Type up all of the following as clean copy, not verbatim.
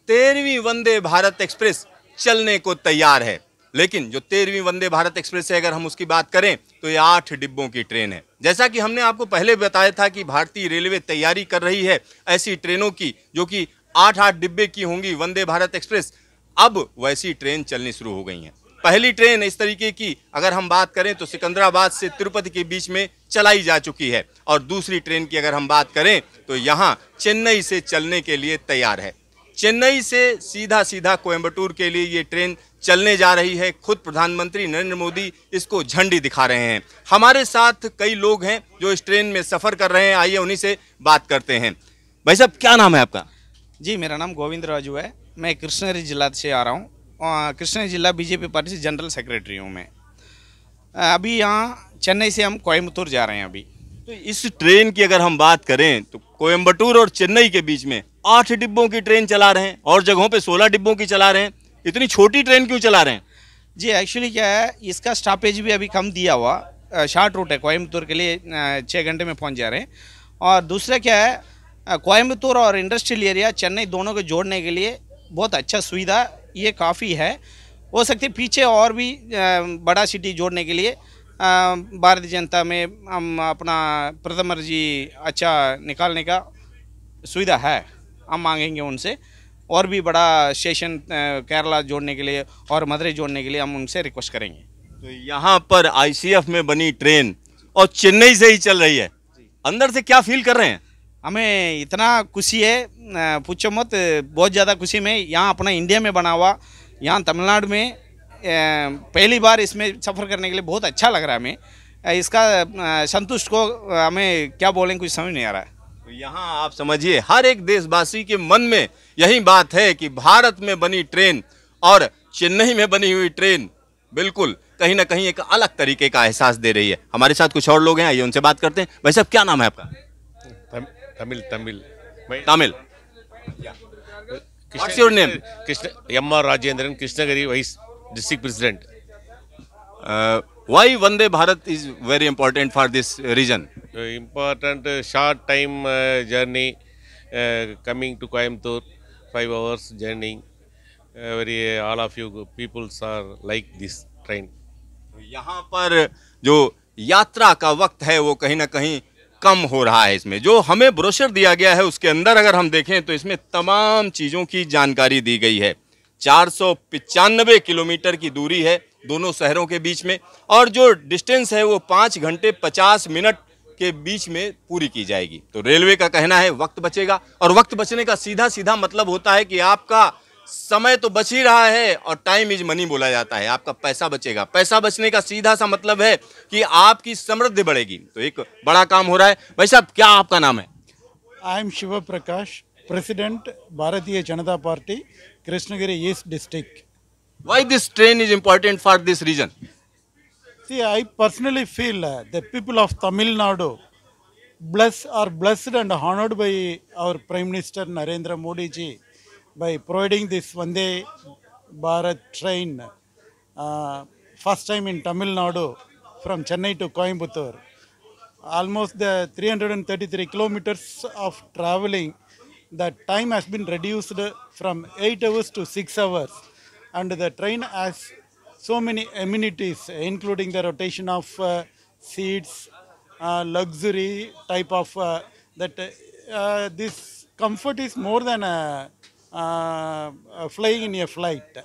13वीं Vande Bharat express चलने को तैयार है। लेकिन जो 13वीं वंदे भारत एक्सप्रेस है, अगर हम उसकी बात करें तो ये 8 डिब्बों की ट्रेन है। जैसा कि हमने आपको पहले बताया था कि भारतीय रेलवे तैयारी कर रही है ऐसी ट्रेनों की जो कि 8-8 डिब्बे की होंगी वंदे भारत एक्सप्रेस। अब वैसी ट्रेन चलनी शुरू हो गई हैं। पहली ट्रेन इस तरीके की अगर हम बात करें तो सिकंदराबाद से तिरुपति के बीच में चलाई जा चुकी है, और दूसरी ट्रेन की अगर हम बात करें तो यहाँ चेन्नई से चलने के लिए तैयार है। चेन्नई से सीधा सीधा कोयंबटूर के लिए ये ट्रेन चलने जा रही है। खुद प्रधानमंत्री नरेंद्र मोदी इसको झंडी दिखा रहे हैं। हमारे साथ कई लोग हैं जो इस ट्रेन में सफ़र कर रहे हैं, आइए उन्हीं से बात करते हैं। भाई साहब, क्या नाम है आपका? जी, मेरा नाम गोविंद राजू है। मैं कृष्णगिरी जिला से आ रहा हूँ। कृष्णगिरी जिला बीजेपी पार्टी से जनरल सेक्रेटरी हूँ मैं। अभी यहाँ चेन्नई से हम कोयंबटूर जा रहे हैं अभी। तो इस ट्रेन की अगर हम बात करें तो कोयंबटूर और चेन्नई के बीच में 8 डिब्बों की ट्रेन चला रहे हैं, और जगहों पे 16 डिब्बों की चला रहे हैं। इतनी छोटी ट्रेन क्यों चला रहे हैं? जी, एक्चुअली क्या है, इसका स्टॉपेज भी अभी कम दिया हुआ, शॉर्ट रूट है। कोयंबटूर के लिए 6 घंटे में पहुँच जा रहे हैं। और दूसरा क्या है, कोयंबटूर और इंडस्ट्रियल एरिया चेन्नई दोनों को जोड़ने के लिए बहुत अच्छा सुविधा ये काफ़ी है। हो सकती है पीछे और भी बड़ा सिटी जोड़ने के लिए भारतीय जनता में हम अपना प्रथम जी अच्छा निकालने का सुविधा है। हम मांगेंगे उनसे और भी बड़ा स्टेशन केरला जोड़ने के लिए और मदुरई जोड़ने के लिए हम उनसे रिक्वेस्ट करेंगे। तो यहाँ पर आईसीएफ में बनी ट्रेन और चेन्नई से ही चल रही है, अंदर से क्या फील कर रहे हैं? हमें इतना खुशी है, पूछो मत। बहुत ज़्यादा खुशी में यहाँ अपना इंडिया में बना हुआ, यहाँ तमिलनाडु में पहली बार इसमें सफ़र करने के लिए बहुत अच्छा लग रहा है हमें। इसका संतुष्ट को हमें क्या बोलें, कुछ समझ नहीं आ रहा है। तो यहाँ आप समझिए, हर एक देशवासी के मन में यही बात है कि भारत में बनी ट्रेन और चेन्नई में बनी हुई ट्रेन बिल्कुल कहीं ना कहीं एक अलग तरीके का एहसास दे रही है। हमारे साथ कुछ और लोग हैं, आइए उनसे बात करते हैं। भाई साहब, क्या नाम है आपका? Tamil Tamil. What's your name? Krishna M.R. Rajendran, Krishnagiri Vice District President. Why Vande Bharat is very important for this region? Important short time journey coming to Coimbatore, 5 hours journey. Very all of you peoples are like this train. यहाँ पर जो यात्रा का वक्त है वो कहीं ना कहीं कम हो रहा है। इसमें जो हमें ब्रोशर दिया गया है उसके अंदर अगर हम देखें तो इसमें तमाम चीज़ों की जानकारी दी गई है। 495 किलोमीटर की दूरी है दोनों शहरों के बीच में, और जो डिस्टेंस है वो 5 घंटे 50 मिनट के बीच में पूरी की जाएगी। तो रेलवे का कहना है वक्त बचेगा, और वक्त बचने का सीधा सीधा मतलब होता है कि आपका समय तो बच ही रहा है, और टाइम इज मनी बोला जाता है, आपका पैसा बचेगा। पैसा बचने का सीधा सा मतलब है कि आपकी समृद्धि बढ़ेगी। तो एक बड़ा काम हो रहा है। भाई साहब, क्या आपका नाम है? I am Shiv Prakash, president Bharatiya Janata party Krishnagiri east district. Why this train is important for this region? See, I personally feel the people of Tamil Nadu are blessed and honored by our Prime Minister Narendra Modi ji by providing this Vande Bharat train first time in Tamil Nadu from Chennai to Coimbatore. Almost the 333 kilometers of traveling, the time has been reduced from 8 hours to 6 hours. And the train has so many amenities, including the rotation of seats, luxury type of this comfort is more than flying in a flight.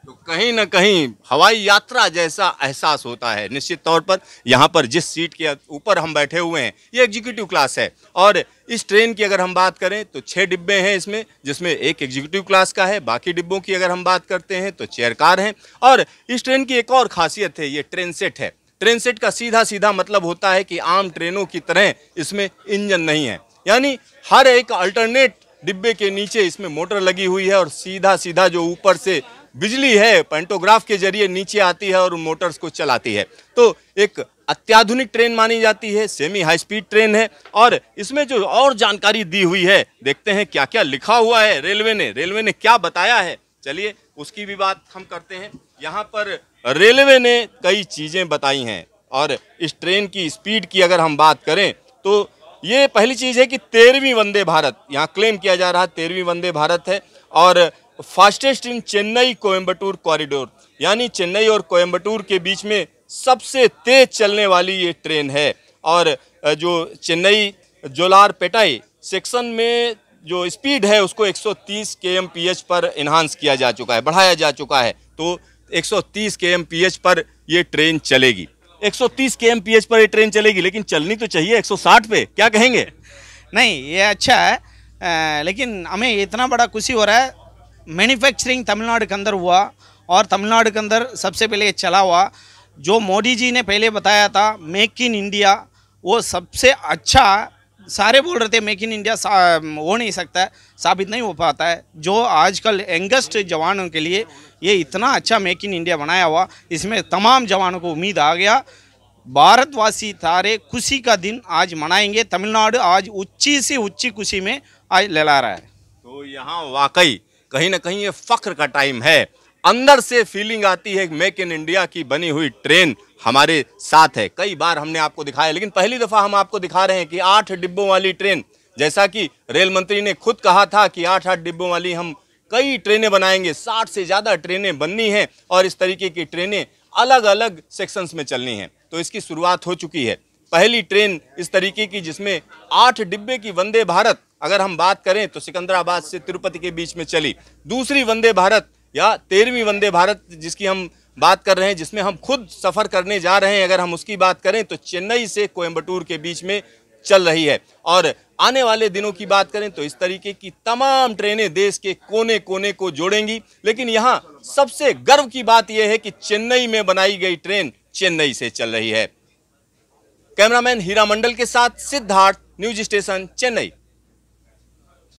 तो कहीं ना कहीं हवाई यात्रा जैसा एहसास होता है। निश्चित तौर पर यहाँ पर जिस सीट के ऊपर हम बैठे हुए हैं ये एग्जीक्यूटिव क्लास है, और इस ट्रेन की अगर हम बात करें तो 6 डिब्बे हैं इसमें, जिसमें एक एग्जीक्यूटिव क्लास का है। बाकी डिब्बों की अगर हम बात करते हैं तो चेयर कार हैं। और इस ट्रेन की एक और खासियत है, ये ट्रेन सेट है। ट्रेन सेट का सीधा सीधा मतलब होता है कि आम ट्रेनों की तरह इसमें इंजन नहीं है, यानी हर एक अल्टरनेट डिब्बे के नीचे इसमें मोटर लगी हुई है, और सीधा सीधा जो ऊपर से बिजली है पेंटोग्राफ के जरिए नीचे आती है और मोटर्स को चलाती है। तो एक अत्याधुनिक ट्रेन मानी जाती है, सेमी हाई स्पीड ट्रेन है। और इसमें जो और जानकारी दी हुई है, देखते हैं क्या क्या लिखा हुआ है रेलवे ने क्या बताया है। चलिए उसकी भी बात हम करते हैं। यहाँ पर रेलवे ने कई चीज़ें बताई हैं, और इस ट्रेन की स्पीड की अगर हम बात करें तो ये पहली चीज़ है कि 13वीं वंदे भारत, यहाँ क्लेम किया जा रहा है 13वीं वंदे भारत है, और fastest in Chennai Coimbatore corridor, यानी चेन्नई और कोयम्बटूर के बीच में सबसे तेज चलने वाली ये ट्रेन है। और जो चेन्नई जोलारपेटाई सेक्शन में जो स्पीड है उसको 130 kmph पर इन्हांस किया जा चुका है, बढ़ाया जा चुका है। तो 130 kmph पर ये ट्रेन चलेगी, 130 kmph पर ये ट्रेन चलेगी, लेकिन चलनी तो चाहिए 160 पे। क्या कहेंगे? नहीं, ये अच्छा है, लेकिन हमें इतना बड़ा खुशी हो रहा है, मैन्युफैक्चरिंग तमिलनाडु के अंदर हुआ और तमिलनाडु के अंदर सबसे पहले ये चला हुआ। जो मोदी जी ने पहले बताया था मेक इन इंडिया, वो सबसे अच्छा, सारे बोल रहे थे मेक इन इंडिया हो नहीं सकता है, साबित नहीं हो पाता है। जो आजकल यंगेस्ट जवानों के लिए ये इतना अच्छा मेक इन इंडिया बनाया हुआ, इसमें तमाम जवानों को उम्मीद आ गया। भारतवासी सारे खुशी का दिन आज मनाएंगे। तमिलनाडु आज ऊंची से ऊंची खुशी में आज लहला रहा है। तो यहाँ वाकई कहीं ना कहीं ये फख्र का टाइम है। अंदर से फीलिंग आती है मेक इन इंडिया की बनी हुई ट्रेन हमारे साथ है। कई बार हमने आपको दिखाया, लेकिन पहली दफा हम आपको दिखा रहे हैं कि 8 डिब्बों वाली ट्रेन, जैसा कि रेल मंत्री ने खुद कहा था कि 8-8 डिब्बों वाली हम कई ट्रेनें बनाएंगे, 60 से ज़्यादा ट्रेनें बननी हैं और इस तरीके की ट्रेनें अलग अलग सेक्शंस में चलनी हैं। तो इसकी शुरुआत हो चुकी है। पहली ट्रेन इस तरीके की जिसमें 8 डिब्बे की वंदे भारत, अगर हम बात करें तो सिकंदराबाद से तिरुपति के बीच में चली। दूसरी वंदे भारत या 13वीं वंदे भारत जिसकी हम बात कर रहे हैं, जिसमें हम खुद सफ़र करने जा रहे हैं, अगर हम उसकी बात करें तो चेन्नई से कोयम्बटूर के बीच में चल रही है। और आने वाले दिनों की बात करें तो इस तरीके की तमाम ट्रेनें देश के कोने कोने को जोड़ेंगी। लेकिन यहाँ सबसे गर्व की बात यह है कि चेन्नई में बनाई गई ट्रेन चेन्नई से चल रही है। कैमरामैन हीरा मंडल के साथ सिद्धार्थ, न्यूज स्टेशन चेन्नई।